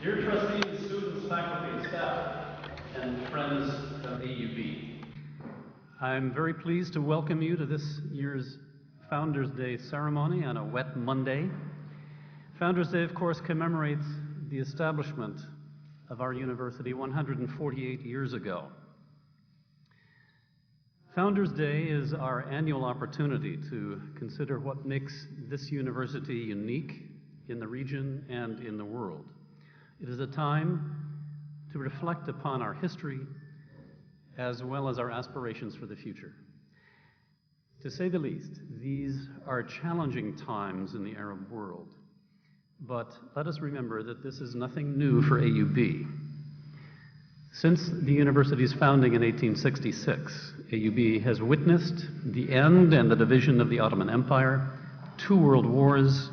Dear trustees, students, faculty, staff, and friends of AUB, I'm very pleased to welcome you to this year's Founders Day ceremony on a wet Monday. Founders Day, of course, commemorates the establishment of our university 148 years ago. Founders Day is our annual opportunity to consider what makes this university unique in the region and in the world. It is a time to reflect upon our history as well as our aspirations for the future. To say the least, these are challenging times in the Arab world, but let us remember that this is nothing new for AUB. Since the university's founding in 1866, AUB has witnessed the end and the division of the Ottoman Empire, 2 world wars,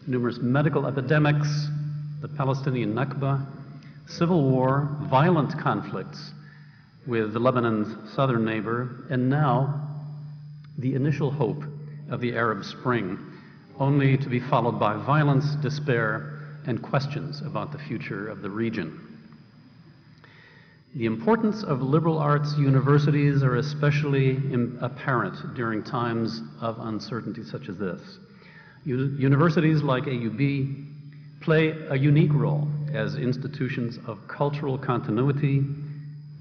numerous medical epidemics, the Palestinian Nakba, civil war, violent conflicts with Lebanon's southern neighbor, and now the initial hope of the Arab Spring, only to be followed by violence, despair, and questions about the future of the region. The importance of liberal arts universities are especially apparent during times of uncertainty such as this. Universities like AUB play a unique role as institutions of cultural continuity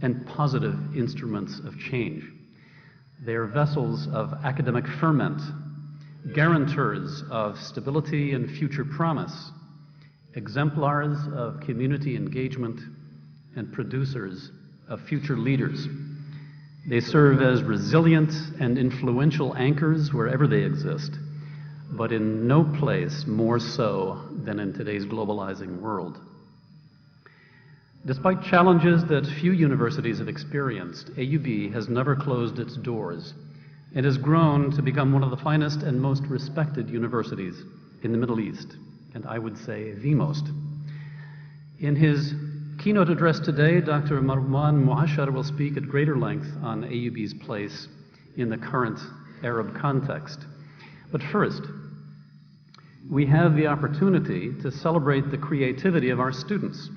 and positive instruments of change. They are vessels of academic ferment, guarantors of stability and future promise, exemplars of community engagement, and producers of future leaders. They serve as resilient and influential anchors wherever they exist, but in no place more so than in today's globalizing world. Despite challenges that few universities have experienced, AUB has never closed its doors and has grown to become one of the finest and most respected universities in the Middle East, and I would say the most. In his keynote address today, Dr. Marwan Muasher will speak at greater length on AUB's place in the current Arab context. But first, we have the opportunity to celebrate the creativity of our students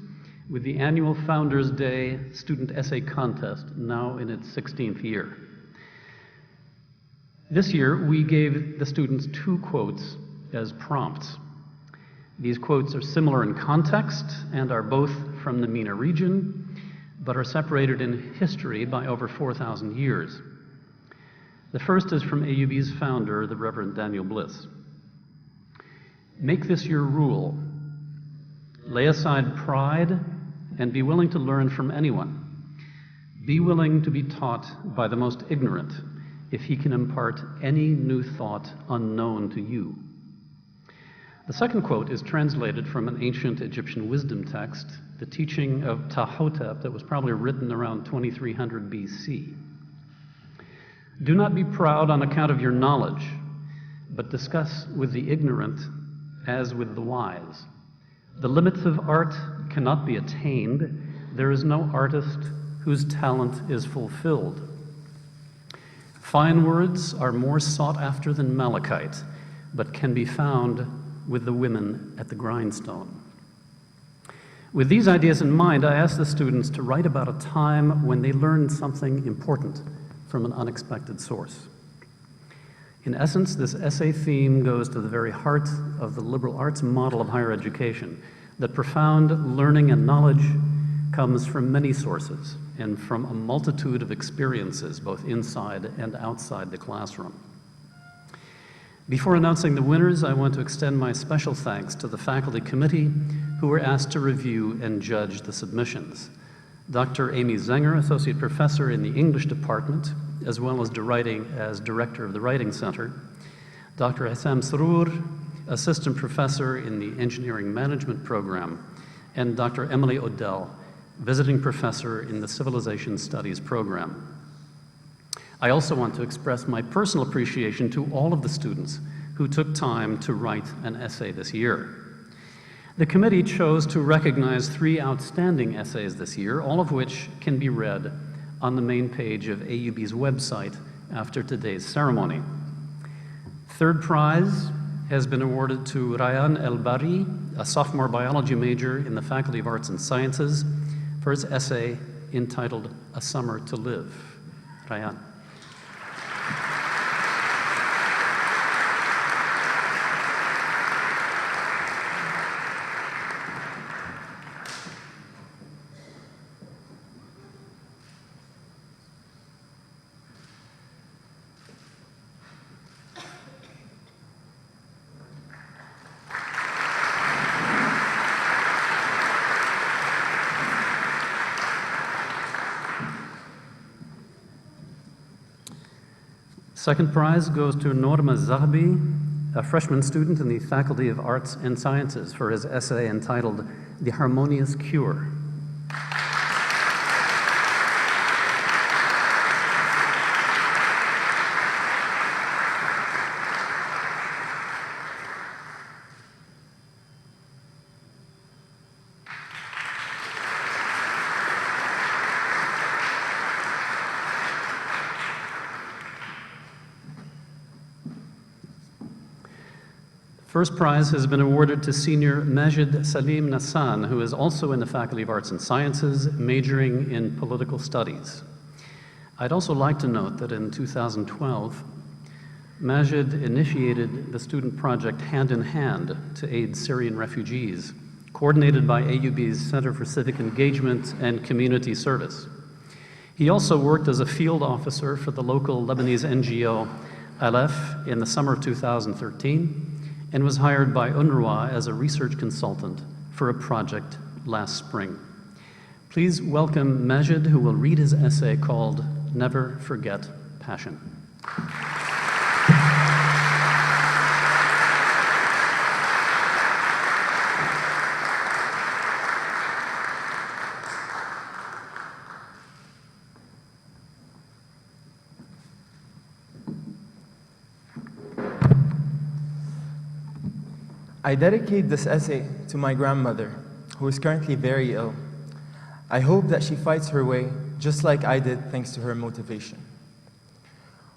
with the annual Founders Day Student Essay Contest, now in its 16th year. This year, we gave the students 2 quotes as prompts. These quotes are similar in context and are both from the MENA region, but are separated in history by over 4,000 years. The first is from AUB's founder, the Reverend Daniel Bliss. Make this your rule. Lay aside pride and be willing to learn from anyone. Be willing to be taught by the most ignorant if he can impart any new thought unknown to you. The second quote is translated from an ancient Egyptian wisdom text, the teaching of Ptahhotep, that was probably written around 2300 BC. Do not be proud on account of your knowledge, but discuss with the ignorant as with the wise. The limits of art cannot be attained. There is no artist whose talent is fulfilled. Fine words are more sought after than malachite, but can be found with the women at the grindstone. With these ideas in mind, I asked the students to write about a time when they learned something important from an unexpected source. In essence, this essay theme goes to the very heart of the liberal arts model of higher education, that profound learning and knowledge comes from many sources and from a multitude of experiences, both inside and outside the classroom. Before announcing the winners, I want to extend my special thanks to the faculty committee who were asked to review and judge the submissions. Dr. Amy Zenger, Associate Professor in the English Department, as well as Director of the Writing Center. Dr. Hassam Srour, Assistant Professor in the Engineering Management Program, and Dr. Emily Odell, Visiting Professor in the Civilization Studies Program. I also want to express my personal appreciation to all of the students who took time to write an essay this year. The committee chose to recognize 3 outstanding essays this year, all of which can be read on the main page of AUB's website after today's ceremony. Third prize has been awarded to Rayan El-Bari, a sophomore biology major in the Faculty of Arts and Sciences, for his essay entitled A Summer to Live. Rayan. Second prize goes to Norma Zahbi, a freshman student in the Faculty of Arts and Sciences, for his essay entitled The Harmonious Cure. First prize has been awarded to senior Majid Salim Nassan, who is also in the Faculty of Arts and Sciences, majoring in political studies. I'd also like to note that in 2012, Majid initiated the student project Hand in Hand to aid Syrian refugees, coordinated by AUB's Center for Civic Engagement and Community Service. He also worked as a field officer for the local Lebanese NGO Aleph in the summer of 2013, and was hired by UNRWA as a research consultant for a project last spring. Please welcome Majid, who will read his essay called Never Forget Passion. I dedicate this essay to my grandmother, who is currently very ill. I hope that she fights her way, just like I did, thanks to her motivation.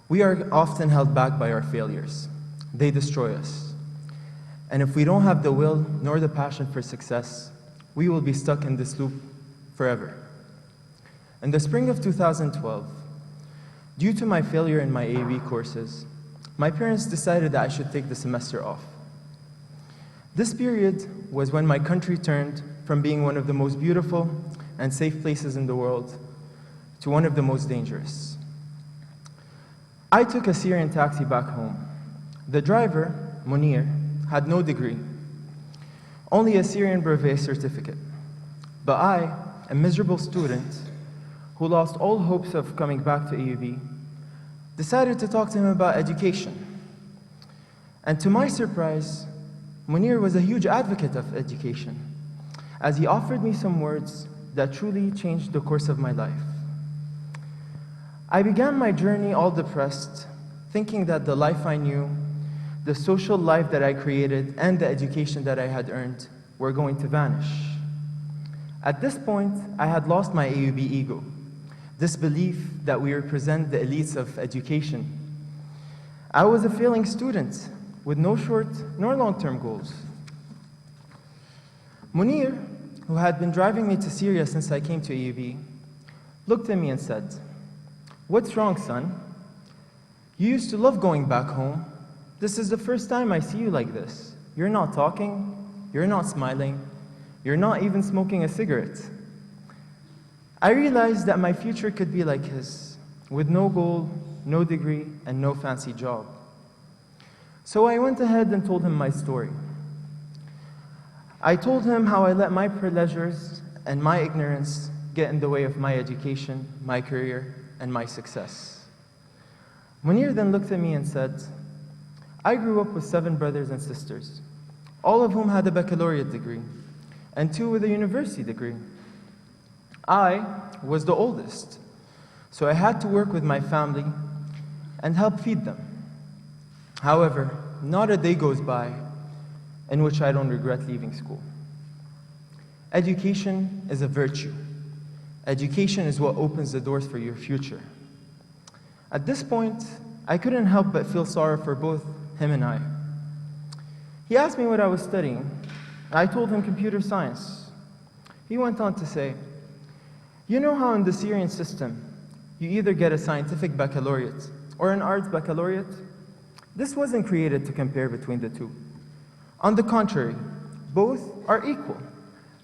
We are often held back by our failures. They destroy us. And if we don't have the will nor the passion for success, we will be stuck in this loop forever. In the spring of 2012, due to my failure in my AUB courses, my parents decided that I should take the semester off. This period was when my country turned from being one of the most beautiful and safe places in the world to one of the most dangerous. I took a Syrian taxi back home. The driver, Munir, had no degree, only a Syrian brevet certificate. But I, a miserable student who lost all hopes of coming back to AUB, decided to talk to him about education. And to my surprise, Munir was a huge advocate of education, as he offered me some words that truly changed the course of my life. I began my journey all depressed, thinking that the life I knew, the social life that I created, and the education that I had earned were going to vanish. At this point, I had lost my AUB ego, this belief that we represent the elites of education. I was a failing student with no short nor long-term goals. Munir, who had been driving me to Syria since I came to AUB, looked at me and said, "What's wrong, son? You used to love going back home. This is the first time I see you like this. You're not talking, you're not smiling, you're not even smoking a cigarette." I realized that my future could be like his, with no goal, no degree, and no fancy job. So I went ahead and told him my story. I told him how I let my pleasures and my ignorance get in the way of my education, my career, and my success. Munir then looked at me and said, "I grew up with 7 brothers and sisters, all of whom had a baccalaureate degree, and 2 with a university degree. I was the oldest, so I had to work with my family and help feed them. However, not a day goes by in which I don't regret leaving school. Education is a virtue. Education is what opens the doors for your future." At this point, I couldn't help but feel sorry for both him and I. He asked me what I was studying. I told him computer science. He went on to say, "You know how in the Syrian system, you either get a scientific baccalaureate or an arts baccalaureate? This wasn't created to compare between the two. On the contrary, both are equal,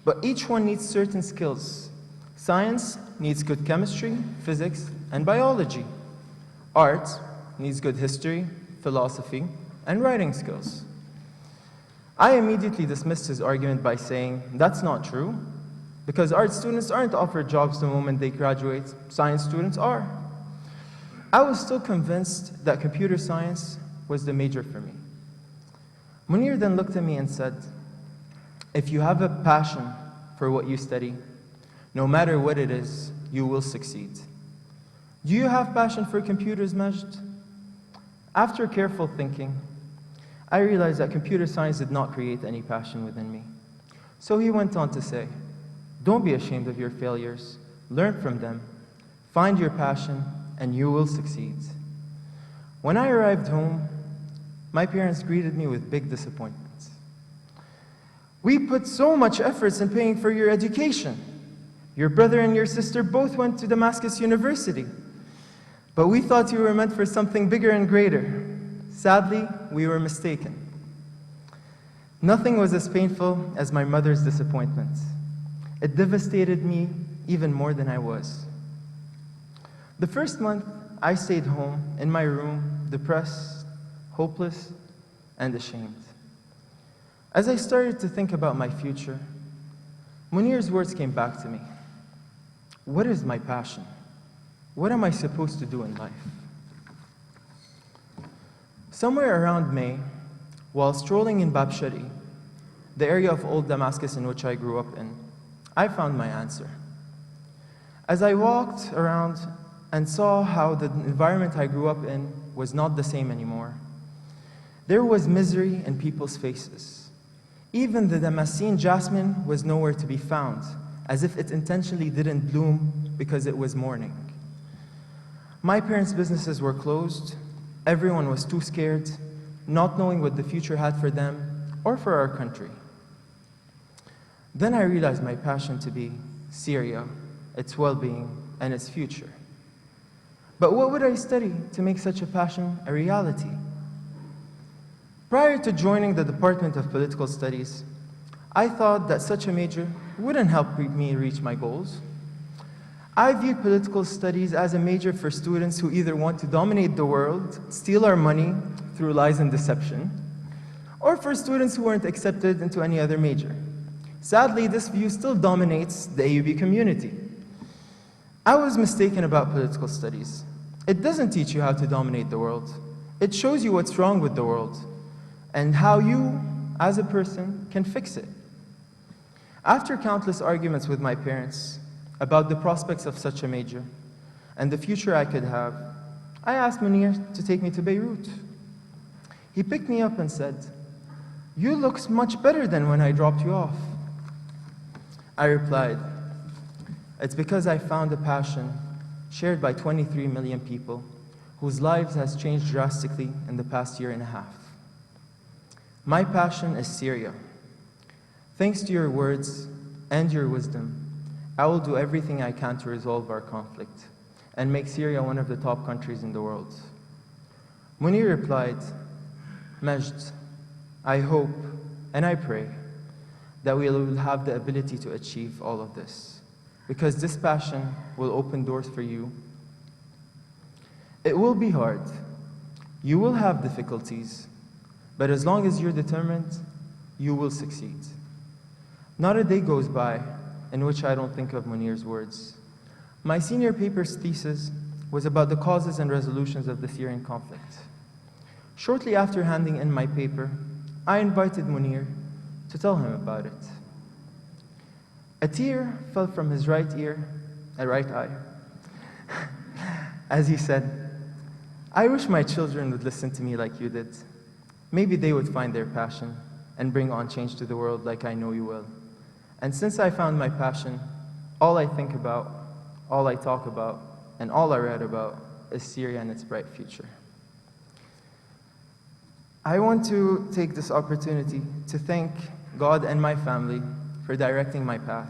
but each one needs certain skills. Science needs good chemistry, physics, and biology. Art needs good history, philosophy, and writing skills." I immediately dismissed his argument by saying, "That's not true, because art students aren't offered jobs the moment they graduate, science students are." I was still convinced that computer science was the major for me. Munir then looked at me and said, "If you have a passion for what you study, no matter what it is, you will succeed. Do you have passion for computers, Majd?" After careful thinking, I realized that computer science did not create any passion within me. So he went on to say, "Don't be ashamed of your failures. Learn from them. Find your passion, and you will succeed." When I arrived home, my parents greeted me with big disappointment. "We put so much effort in paying for your education. Your brother and your sister both went to Damascus University. But we thought you were meant for something bigger and greater. Sadly, we were mistaken." Nothing was as painful as my mother's disappointment. It devastated me even more than I was. The first month, I stayed home in my room, depressed, hopeless, and ashamed. As I started to think about my future, Munir's words came back to me. What is my passion? What am I supposed to do in life? Somewhere around May, while strolling in Babshari, the area of Old Damascus in which I grew up in, I found my answer. As I walked around and saw how the environment I grew up in was not the same anymore, there was misery in people's faces. Even the Damascene jasmine was nowhere to be found, as if it intentionally didn't bloom because it was morning. My parents' businesses were closed. Everyone was too scared, not knowing what the future had for them or for our country. Then I realized my passion to be Syria, its well-being, and its future. But what would I study to make such a passion a reality? Prior to joining the Department of Political Studies, I thought that such a major wouldn't help me reach my goals. I viewed political studies as a major for students who either want to dominate the world, steal our money through lies and deception, or for students who weren't accepted into any other major. Sadly, this view still dominates the AUB community. I was mistaken about political studies. It doesn't teach you how to dominate the world. It shows you what's wrong with the world and how you, as a person, can fix it. After countless arguments with my parents about the prospects of such a major and the future I could have, I asked Munir to take me to Beirut. He picked me up and said, "You look much better than when I dropped you off." I replied, "It's because I found a passion shared by 23 million people whose lives has changed drastically in the past year and a half. My passion is Syria. Thanks to your words and your wisdom, I will do everything I can to resolve our conflict and make Syria one of the top countries in the world." Munir replied, "Majd, I hope and I pray that we will have the ability to achieve all of this, because this passion will open doors for you. It will be hard. You will have difficulties, but as long as you're determined, you will succeed." Not a day goes by in which I don't think of Munir's words. My senior paper's thesis was about the causes and resolutions of the Syrian conflict. Shortly after handing in my paper, I invited Munir to tell him about it. A tear fell from his right eye, as he said, "I wish my children would listen to me like you did. Maybe they would find their passion and bring on change to the world like I know you will. And since I found my passion, all I think about, all I talk about, and all I read about is Syria and its bright future." I want to take this opportunity to thank God and my family for directing my path.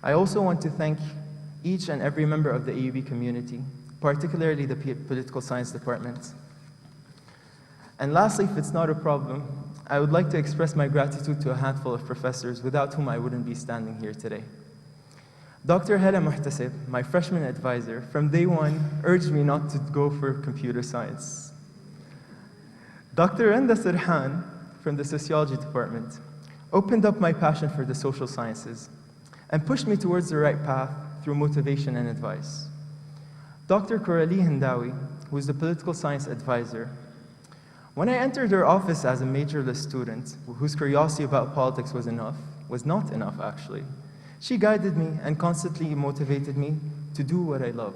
I also want to thank each and every member of the AUB community, particularly the Political Science Department. And lastly, if it's not a problem, I would like to express my gratitude to a handful of professors without whom I wouldn't be standing here today. Dr. Hala Muhtasib, my freshman advisor, from day one urged me not to go for computer science. Dr. Randa Sirhan, from the sociology department, opened up my passion for the social sciences and pushed me towards the right path through motivation and advice. Dr. Coralie Hindawi, who is the political science advisor, when I entered her office as a majorless student whose curiosity about politics was not enough actually, she guided me and constantly motivated me to do what I love.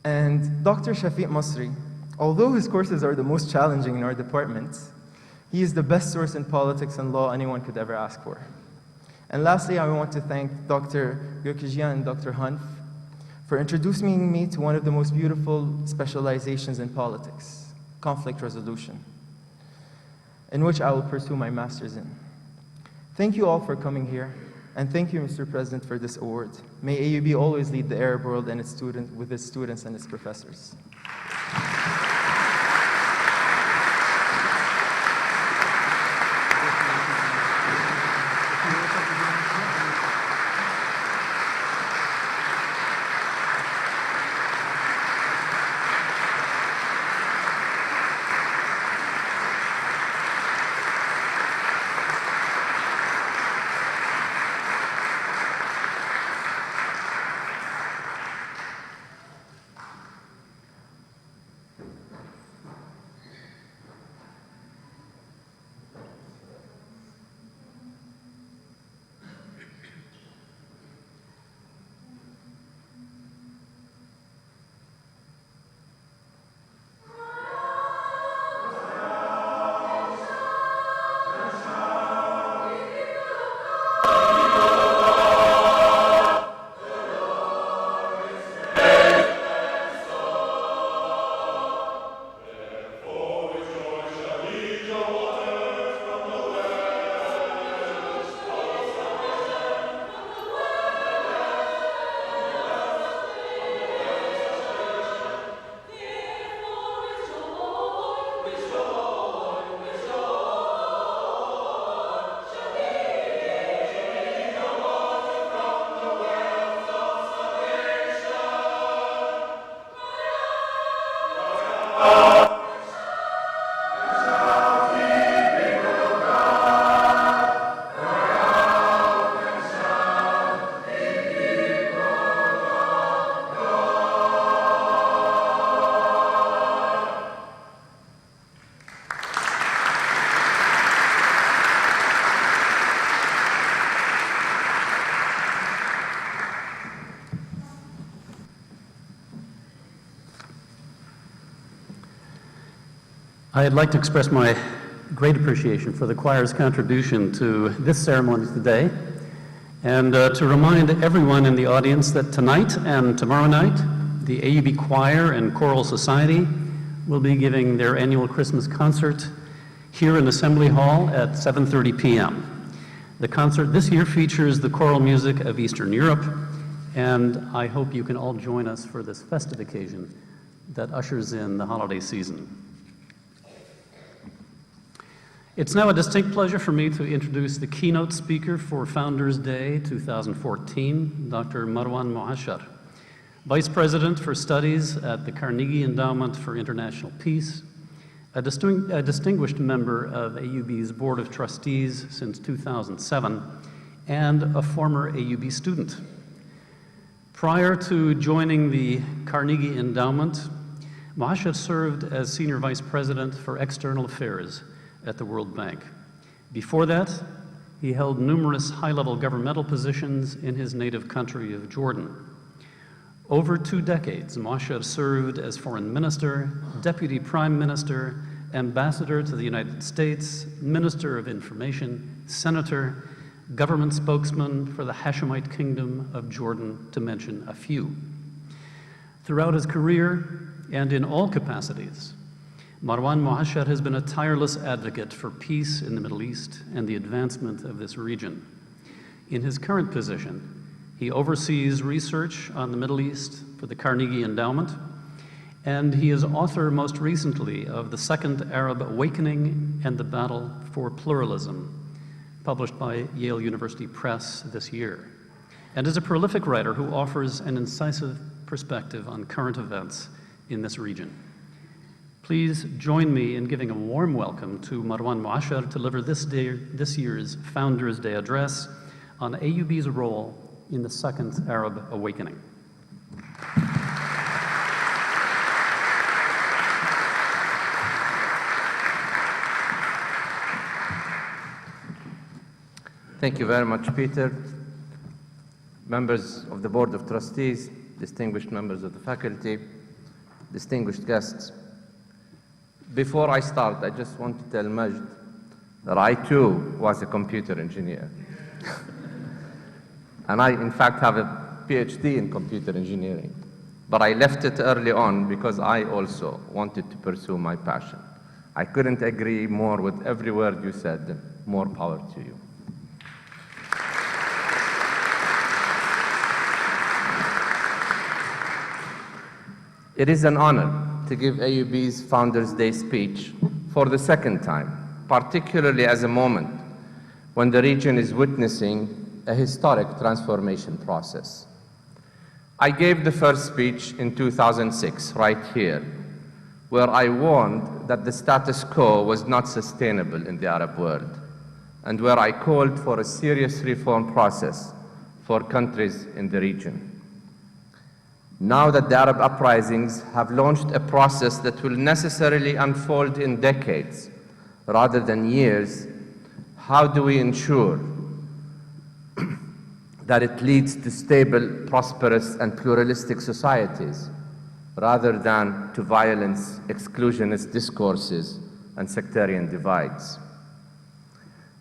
And Dr. Shafiq Masri, although his courses are the most challenging in our department, he is the best source in politics and law anyone could ever ask for. And lastly, I want to thank Dr. Gurkajian and Dr. Hanf for introducing me to one of the most beautiful specializations in politics, conflict resolution, in which I will pursue my master's in. Thank you all for coming here, and thank you, Mr. President, for this award. May AUB always lead the Arab world and with its students and its professors. I'd like to express my great appreciation for the choir's contribution to this ceremony today, and to remind everyone in the audience that tonight and tomorrow night, the AUB Choir and Choral Society will be giving their annual Christmas concert here in Assembly Hall at 7:30 p.m. The concert this year features the choral music of Eastern Europe, and I hope you can all join us for this festive occasion that ushers in the holiday season. It's now a distinct pleasure for me to introduce the keynote speaker for Founders Day 2014, Dr. Marwan Muasher, Vice President for Studies at the Carnegie Endowment for International Peace, a distinguished member of AUB's Board of Trustees since 2007, and a former AUB student. Prior to joining the Carnegie Endowment, Muasher served as Senior Vice President for External Affairs at the World Bank. Before that, he held numerous high-level governmental positions in his native country of Jordan. Over 2 decades, Muasher served as Foreign Minister, Deputy Prime Minister, Ambassador to the United States, Minister of Information, Senator, government spokesman for the Hashemite Kingdom of Jordan, to mention a few. Throughout his career and in all capacities, Marwan Muasher has been a tireless advocate for peace in the Middle East and the advancement of this region. In his current position, he oversees research on the Middle East for the Carnegie Endowment, and he is author most recently of The Second Arab Awakening and the Battle for Pluralism, published by Yale University Press this year, and is a prolific writer who offers an incisive perspective on current events in this region. Please join me in giving a warm welcome to Marwan Muasher to deliver this year's Founders Day address on AUB's role in the Second Arab Awakening. Thank you very much, Peter. Members of the Board of Trustees, distinguished members of the faculty, distinguished guests. Before I start, I just want to tell Majd that I too was a computer engineer. And I, in fact, have a PhD in computer engineering. But I left it early on because I also wanted to pursue my passion. I couldn't agree more with every word you said. More power to you. It is an honor to give AUB's Founders Day speech for the second time, particularly as a moment when the region is witnessing a historic transformation process. I gave the first speech in 2006, right here, where I warned that the status quo was not sustainable in the Arab world, and where I called for a serious reform process for countries in the region. Now that the Arab uprisings have launched a process that will necessarily unfold in decades rather than years, how do we ensure that it leads to stable, prosperous, and pluralistic societies rather than to violence, exclusionist discourses, and sectarian divides?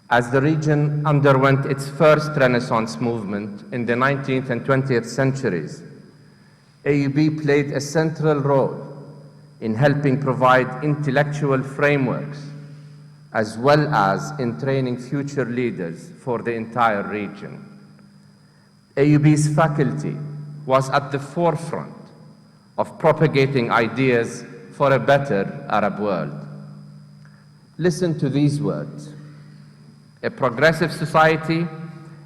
As the region underwent its first Renaissance movement in the 19th and 20th centuries, AUB played a central role in helping provide intellectual frameworks as well as in training future leaders for the entire region. AUB's faculty was at the forefront of propagating ideas for a better Arab world. Listen to these words. A progressive society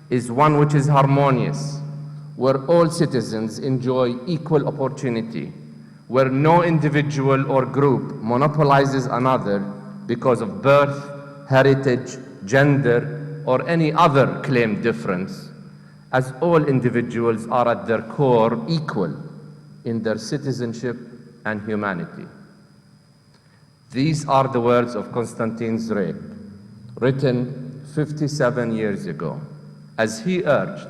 is one which is harmonious, where all citizens enjoy equal opportunity, where no individual or group monopolizes another because of birth, heritage, gender, or any other claimed difference, as all individuals are at their core equal in their citizenship and humanity. These are the words of Constantin Zreb, written 57 years ago, as he urged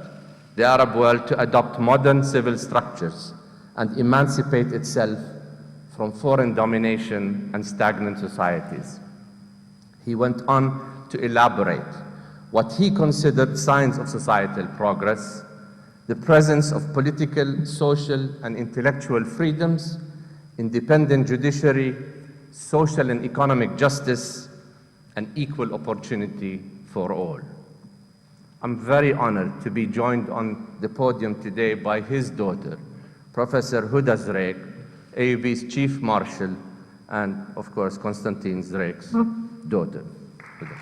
the Arab world to adopt modern civil structures and emancipate itself from foreign domination and stagnant societies. He went on to elaborate what he considered signs of societal progress, the presence of political, social, and intellectual freedoms, independent judiciary, social and economic justice, and equal opportunity for all. I'm very honored to be joined on the podium today by his daughter, Professor Huda Zreik, AUB's Chief Marshal, and of course, Constantine Zreik's daughter. Huda.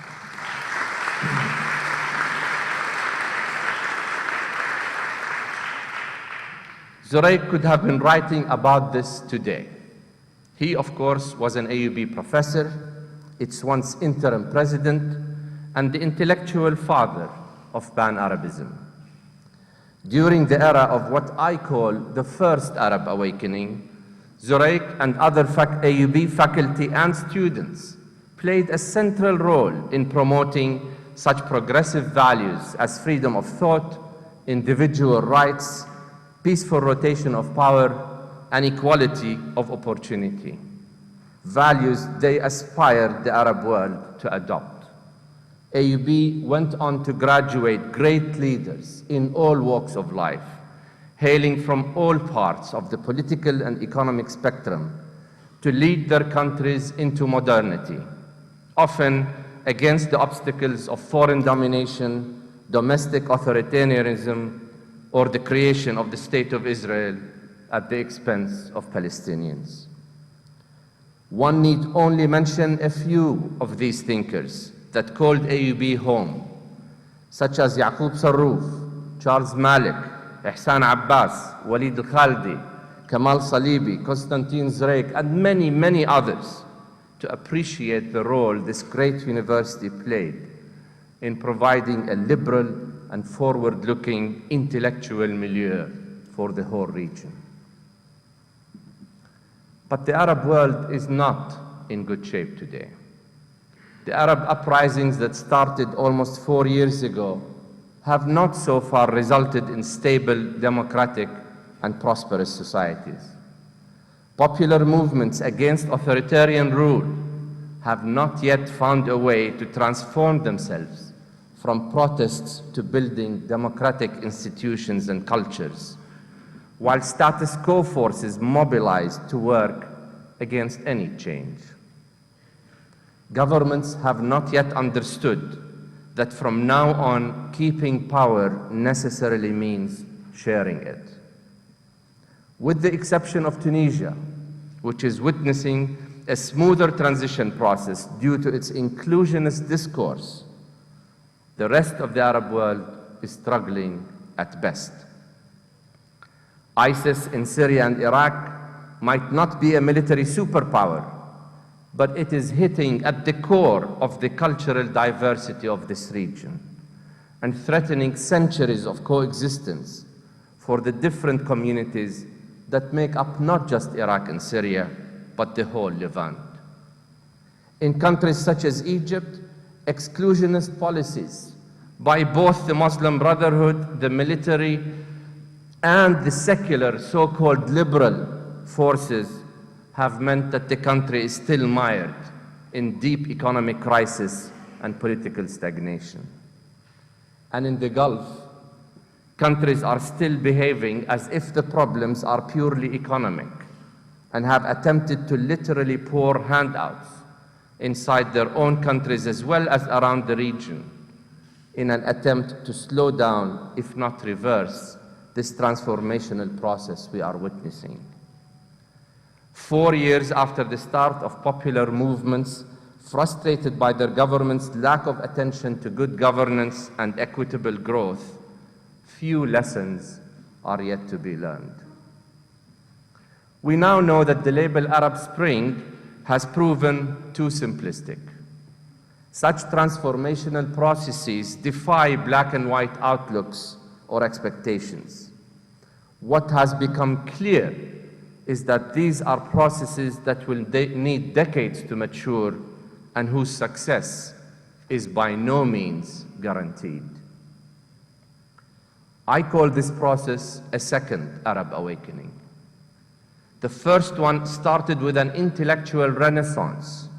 Zreik could have been writing about this today. He, of course, was an AUB professor, its once interim president, and the intellectual father of Pan-Arabism. During the era of what I call the first Arab awakening, Zreik and other AUB faculty and students played a central role in promoting such progressive values as freedom of thought, individual rights, peaceful rotation of power, and equality of opportunity. Values they aspired the Arab world to adopt. AUB went on to graduate great leaders in all walks of life, hailing from all parts of the political and economic spectrum to lead their countries into modernity, often against the obstacles of foreign domination, domestic authoritarianism, or the creation of the State of Israel at the expense of Palestinians. One need only mention a few of these thinkers that called AUB home, such as Yaqub Sarrouf, Charles Malik, Ihsan Abbas, Walid al-Khaldi, Kamal Salibi, Constantine Zreik, and many, many others, to appreciate the role this great university played in providing a liberal and forward-looking intellectual milieu for the whole region. But the Arab world is not in good shape today. The Arab uprisings that started almost 4 years ago have not so far resulted in stable, democratic, and prosperous societies. Popular movements against authoritarian rule have not yet found a way to transform themselves from protests to building democratic institutions and cultures, while status quo forces mobilize to work against any change. Governments have not yet understood that from now on, keeping power necessarily means sharing it. With the exception of Tunisia, which is witnessing a smoother transition process due to its inclusionist discourse, the rest of the Arab world is struggling at best. ISIS in Syria and Iraq might not be a military superpower, but it is hitting at the core of the cultural diversity of this region and threatening centuries of coexistence for the different communities that make up not just Iraq and Syria, but the whole Levant. In countries such as Egypt, exclusionist policies by both the Muslim Brotherhood, the military, and the secular so-called liberal forces have meant that the country is still mired in deep economic crisis and political stagnation. And in the Gulf, countries are still behaving as if the problems are purely economic and have attempted to literally pour handouts inside their own countries as well as around the region in an attempt to slow down, if not reverse, this transformational process we are witnessing. 4 years after the start of popular movements, frustrated by their government's lack of attention to good governance and equitable growth, few lessons are yet to be learned. We now know that the label Arab Spring has proven too simplistic. Such transformational processes defy black and white outlooks or expectations. What has become clear is that these are processes that will need decades to mature and whose success is by no means guaranteed. I call this process a second Arab awakening. The first one started with an intellectual renaissance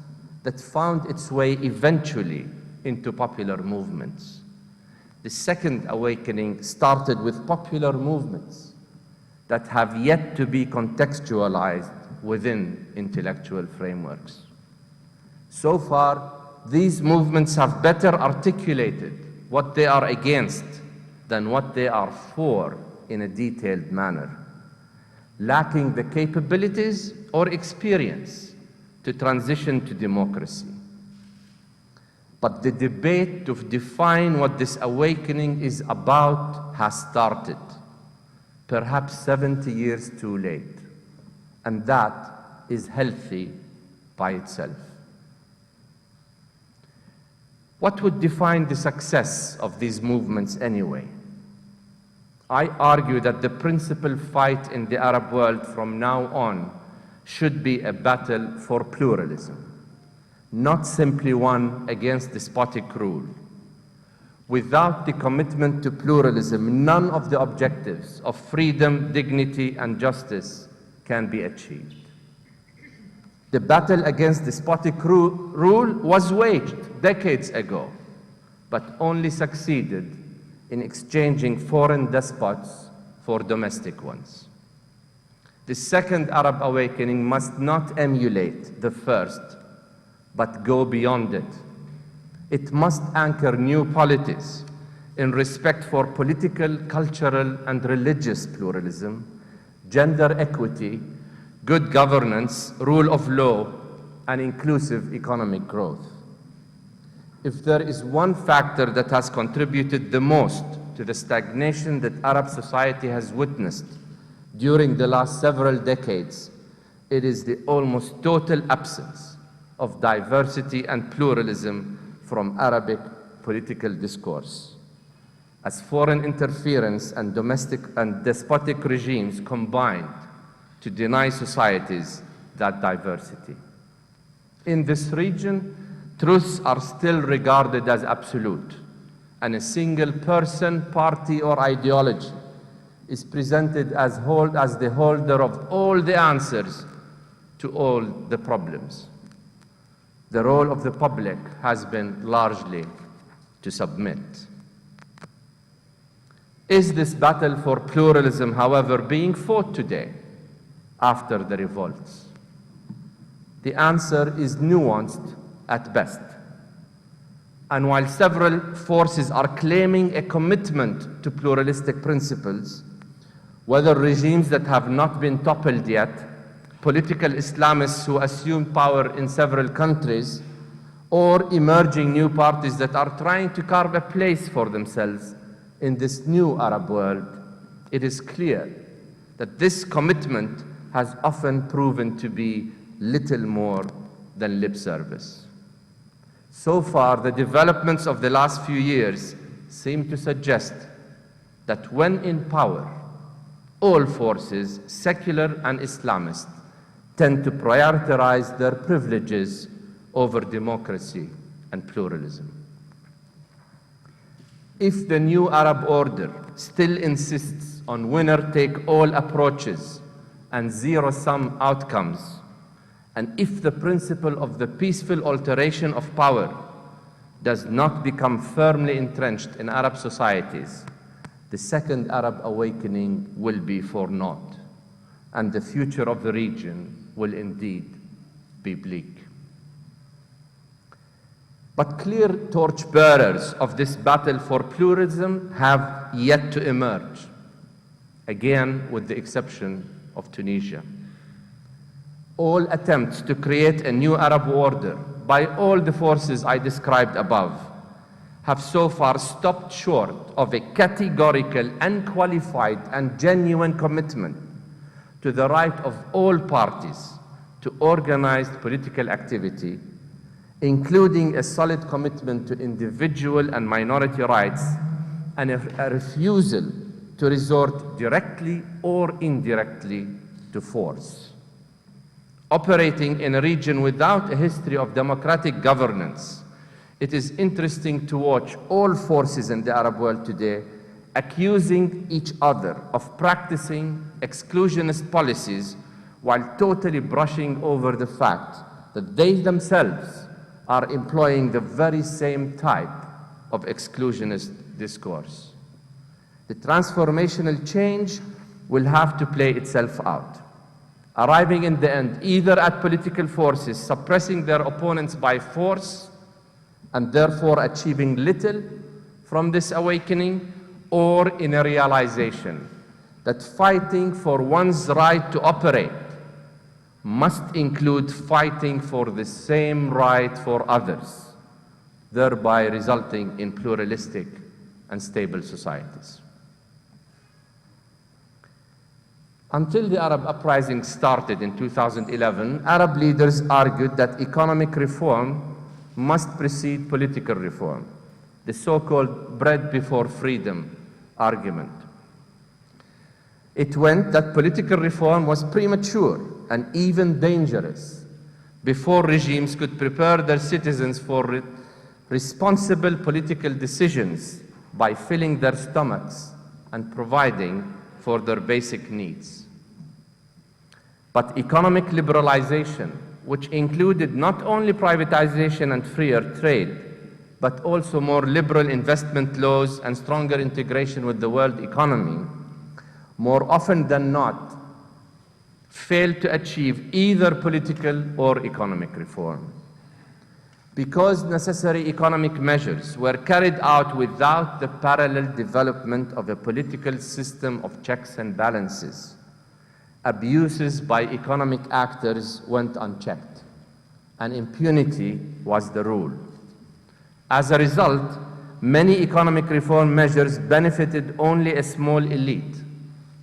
that found its way eventually into popular movements. The second awakening started with popular movements that have yet to be contextualized within intellectual frameworks. So far, these movements have better articulated what they are against than what they are for in a detailed manner, lacking the capabilities or experience to transition to democracy. But the debate to define what this awakening is about has started, perhaps 70 years too late, and that is healthy by itself. What would define the success of these movements anyway? I argue that the principal fight in the Arab world from now on should be a battle for pluralism, not simply one against despotic rule. Without the commitment to pluralism, none of the objectives of freedom, dignity, and justice can be achieved. The battle against despotic rule was waged decades ago, but only succeeded in exchanging foreign despots for domestic ones. The second Arab awakening must not emulate the first, but go beyond it. It must anchor new polities in respect for political, cultural, and religious pluralism, gender equity, good governance, rule of law, and inclusive economic growth. If there is one factor that has contributed the most to the stagnation that Arab society has witnessed during the last several decades, it is the almost total absence of diversity and pluralism from Arabic political discourse, as foreign interference and domestic and despotic regimes combined to deny societies that diversity. In this region, truths are still regarded as absolute, and a single person, party, or ideology is presented as the holder of all the answers to all the problems. The role of the public has been largely to submit. Is this battle for pluralism, however, being fought today after the revolts? The answer is nuanced at best. And while several forces are claiming a commitment to pluralistic principles, whether regimes that have not been toppled yet, political Islamists who assume power in several countries, or emerging new parties that are trying to carve a place for themselves in this new Arab world, it is clear that this commitment has often proven to be little more than lip service. So far, the developments of the last few years seem to suggest that when in power, all forces, secular and Islamist, tend to prioritize their privileges over democracy and pluralism. If the new Arab order still insists on winner-take-all approaches and zero-sum outcomes, and if the principle of the peaceful alteration of power does not become firmly entrenched in Arab societies, the second Arab awakening will be for naught, and the future of the region will indeed be bleak. But clear torchbearers of this battle for pluralism have yet to emerge, again with the exception of Tunisia. All attempts to create a new Arab order by all the forces I described above have so far stopped short of a categorical, unqualified, and genuine commitment to the right of all parties to organized political activity, including a solid commitment to individual and minority rights and a refusal to resort directly or indirectly to force. Operating in a region without a history of democratic governance, it is interesting to watch all forces in the Arab world today accusing each other of practicing exclusionist policies while totally brushing over the fact that they themselves are employing the very same type of exclusionist discourse. The transformational change will have to play itself out, arriving in the end either at political forces suppressing their opponents by force and therefore achieving little from this awakening, or in a realization that fighting for one's right to operate must include fighting for the same right for others, thereby resulting in pluralistic and stable societies. Until the Arab uprising started in 2011, Arab leaders argued that economic reform must precede political reform, the so-called bread before freedom argument. It meant that political reform was premature and even dangerous before regimes could prepare their citizens for responsible political decisions by filling their stomachs and providing for their basic needs. But economic liberalization, which included not only privatization and freer trade, but also more liberal investment laws and stronger integration with the world economy, more often than not, failed to achieve either political or economic reform. Because necessary economic measures were carried out without the parallel development of a political system of checks and balances, abuses by economic actors went unchecked, and impunity was the rule. As a result, many economic reform measures benefited only a small elite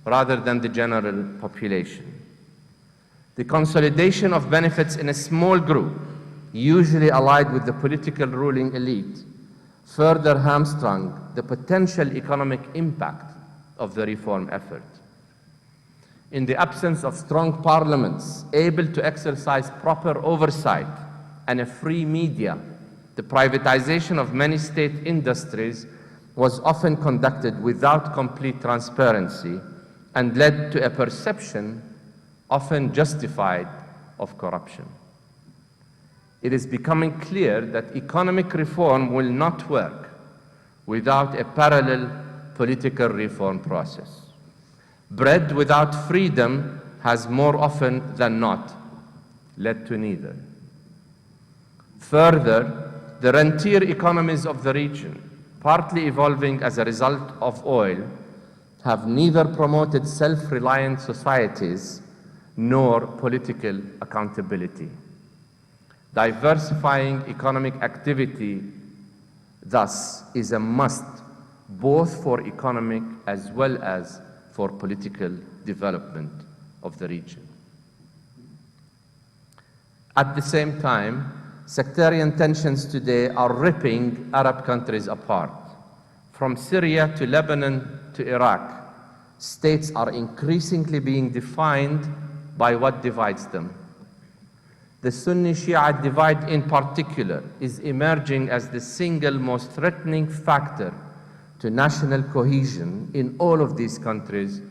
rather than the general population. The consolidation of benefits in a small group, usually allied with the political ruling elite, further hamstrung the potential economic impact of the reform effort. In the absence of strong parliaments able to exercise proper oversight and a free media, the privatization of many state industries was often conducted without complete transparency and led to a perception, often justified, of corruption. It is becoming clear that economic reform will not work without a parallel political reform process. Bread without freedom has more often than not led to neither. Further, the rentier economies of the region, partly evolving as a result of oil, have neither promoted self-reliant societies nor political accountability. Diversifying economic activity, thus, is a must, both for economic as well as for political development of the region. At the same time, sectarian tensions today are ripping Arab countries apart. From Syria to Lebanon to Iraq, states are increasingly being defined by what divides them. The Sunni-Shia divide in particular is emerging as the single most threatening factor to national cohesion in all of these countries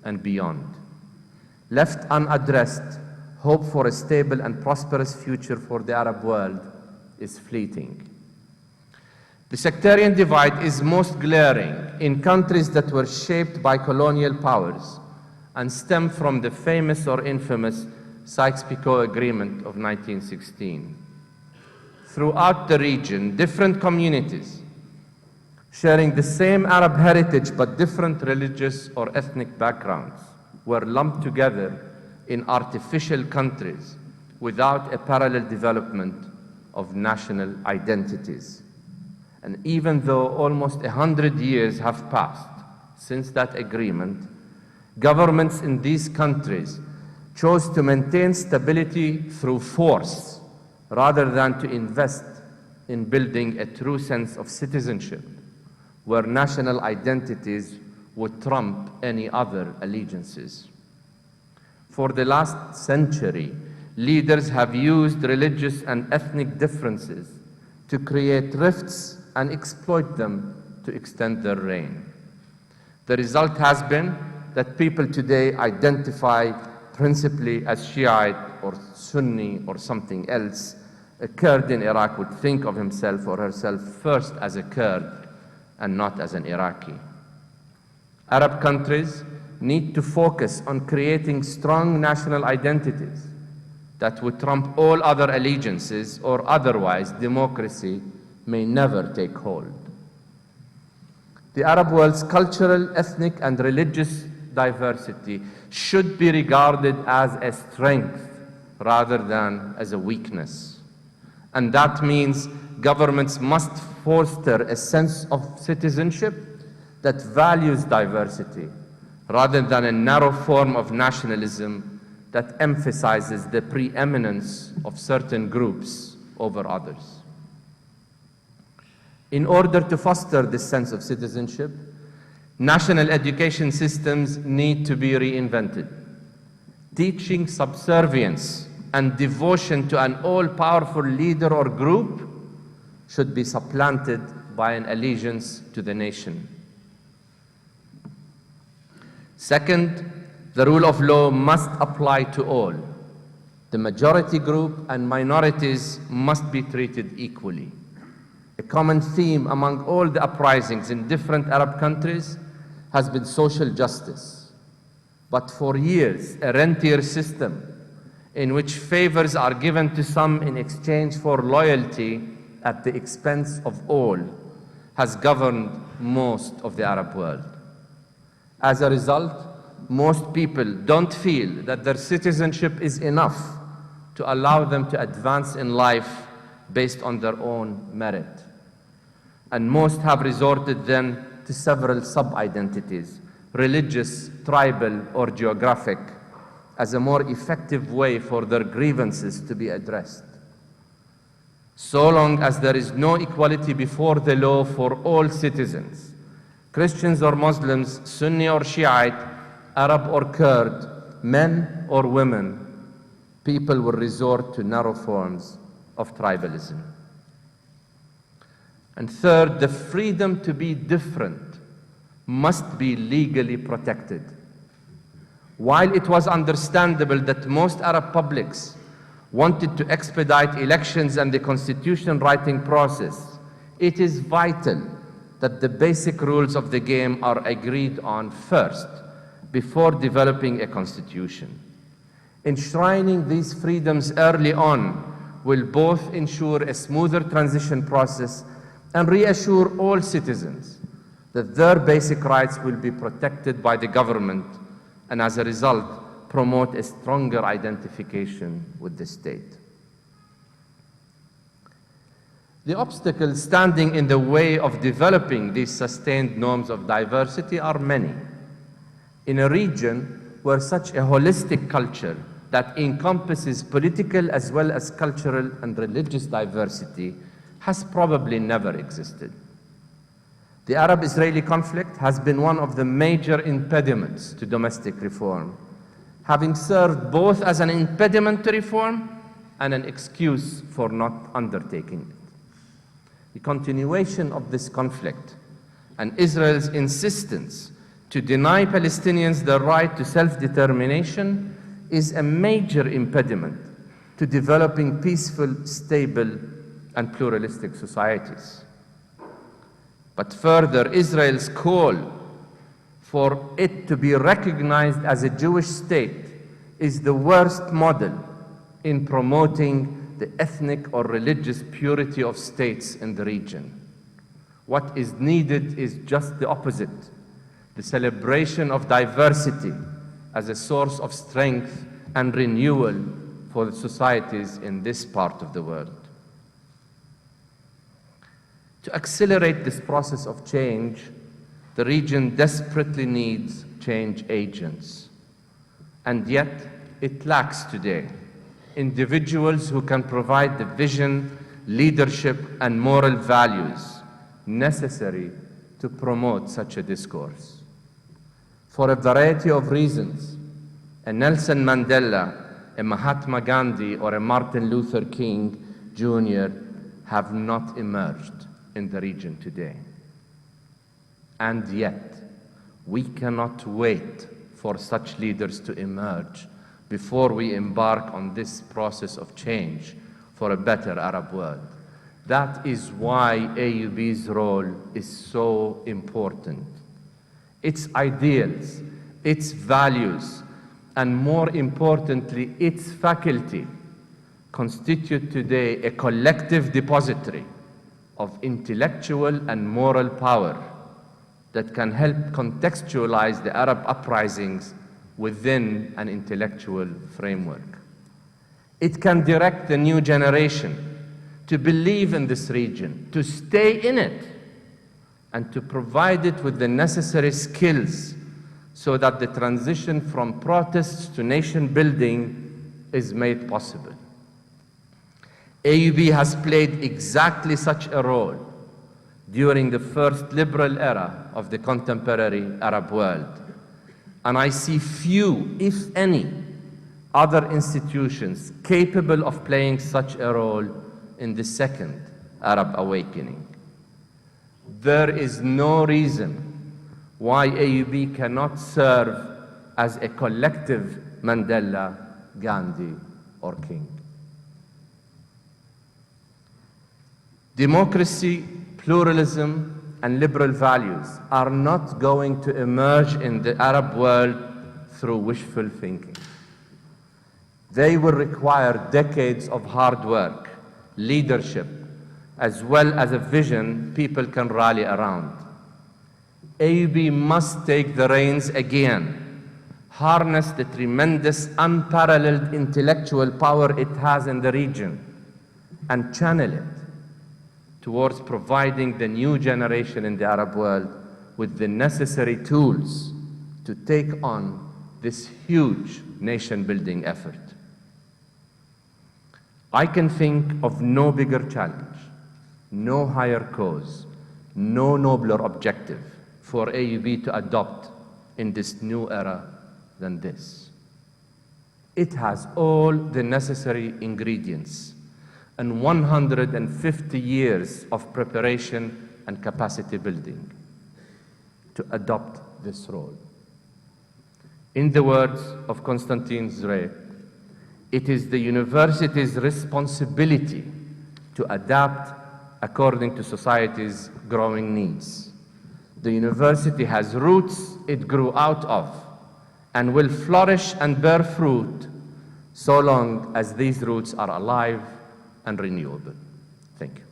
and beyond. Left unaddressed, hope for a stable and prosperous future for the Arab world is fleeting. The sectarian divide is most glaring in countries that were shaped by colonial powers and stem from the famous or infamous Sykes-Picot Agreement of 1916. Throughout the region, different communities sharing the same Arab heritage but different religious or ethnic backgrounds were lumped together in artificial countries without a parallel development of national identities. And even though almost 100 years have passed since that agreement, governments in these countries chose to maintain stability through force rather than to invest in building a true sense of citizenship, where national identities would trump any other allegiances. For the last century, leaders have used religious and ethnic differences to create rifts and exploit them to extend their reign. The result has been that people today identify principally as Shiite or Sunni or something else, a Kurd in Iraq would think of himself or herself first as a Kurd and not as an Iraqi. Arab countries need to focus on creating strong national identities that would trump all other allegiances, or otherwise democracy may never take hold. The Arab world's cultural, ethnic, and religious diversity should be regarded as a strength rather than as a weakness. And that means governments must foster a sense of citizenship that values diversity rather than a narrow form of nationalism that emphasizes the preeminence of certain groups over others. In order to foster this sense of citizenship, national education systems need to be reinvented. Teaching subservience and devotion to an all-powerful leader or group should be supplanted by an allegiance to the nation. Second, the rule of law must apply to all. The majority group and minorities must be treated equally. A common theme among all the uprisings in different Arab countries has been social justice. But for years, a rentier system in which favors are given to some in exchange for loyalty at the expense of all has governed most of the Arab world. As a result, most people don't feel that their citizenship is enough to allow them to advance in life based on their own merit. And most have resorted then to several sub-identities, religious, tribal, or geographic, as a more effective way for their grievances to be addressed. So long as there is no equality before the law for all citizens, Christians or Muslims, Sunni or Shiite, Arab or Kurd, men or women, people will resort to narrow forms of tribalism. And third, the freedom to be different must be legally protected. While it was understandable that most Arab publics wanted to expedite elections and the constitution writing process, it is vital that the basic rules of the game are agreed on first before developing a constitution. Enshrining these freedoms early on will both ensure a smoother transition process and reassure all citizens that their basic rights will be protected by the government, and as a result, promote a stronger identification with the state. The obstacles standing in the way of developing these sustained norms of diversity are many. In a region where such a holistic culture that encompasses political as well as cultural and religious diversity has probably never existed. The Arab-Israeli conflict has been one of the major impediments to domestic reform, having served both as an impediment to reform and an excuse for not undertaking it. The continuation of this conflict and Israel's insistence to deny Palestinians the right to self-determination is a major impediment to developing peaceful, stable, and pluralistic societies. But further, Israel's call for it to be recognized as a Jewish state is the worst model in promoting the ethnic or religious purity of states in the region. What is needed is just the opposite, the celebration of diversity as a source of strength and renewal for the societies in this part of the world. To accelerate this process of change, the region desperately needs change agents. And yet, it lacks today individuals who can provide the vision, leadership, and moral values necessary to promote such a discourse. For a variety of reasons, a Nelson Mandela, a Mahatma Gandhi, or a Martin Luther King Jr. have not emerged in the region today. And yet, we cannot wait for such leaders to emerge before we embark on this process of change for a better Arab world. That is why AUB's role is so important. Its ideals, its values, and more importantly, its faculty constitute today a collective depository of intellectual and moral power that can help contextualize the Arab uprisings within an intellectual framework. It can direct the new generation to believe in this region, to stay in it, and to provide it with the necessary skills so that the transition from protests to nation building is made possible. AUB has played exactly such a role during the first liberal era of the contemporary Arab world. And I see few, if any, other institutions capable of playing such a role in the second Arab awakening. There is no reason why AUB cannot serve as a collective Mandela, Gandhi, or King. Democracy, pluralism, and liberal values are not going to emerge in the Arab world through wishful thinking. They will require decades of hard work, leadership, as well as a vision people can rally around. AUB must take the reins again, harness the tremendous, unparalleled intellectual power it has in the region, and channel it towards providing the new generation in the Arab world with the necessary tools to take on this huge nation-building effort. I can think of no bigger challenge, no higher cause, no nobler objective for AUB to adopt in this new era than this. It has all the necessary ingredients and 150 years of preparation and capacity building to adopt this role. In the words of Constantine Zre, it is the university's responsibility to adapt according to society's growing needs. The university has roots it grew out of and will flourish and bear fruit so long as these roots are alive and renewable. Thank you.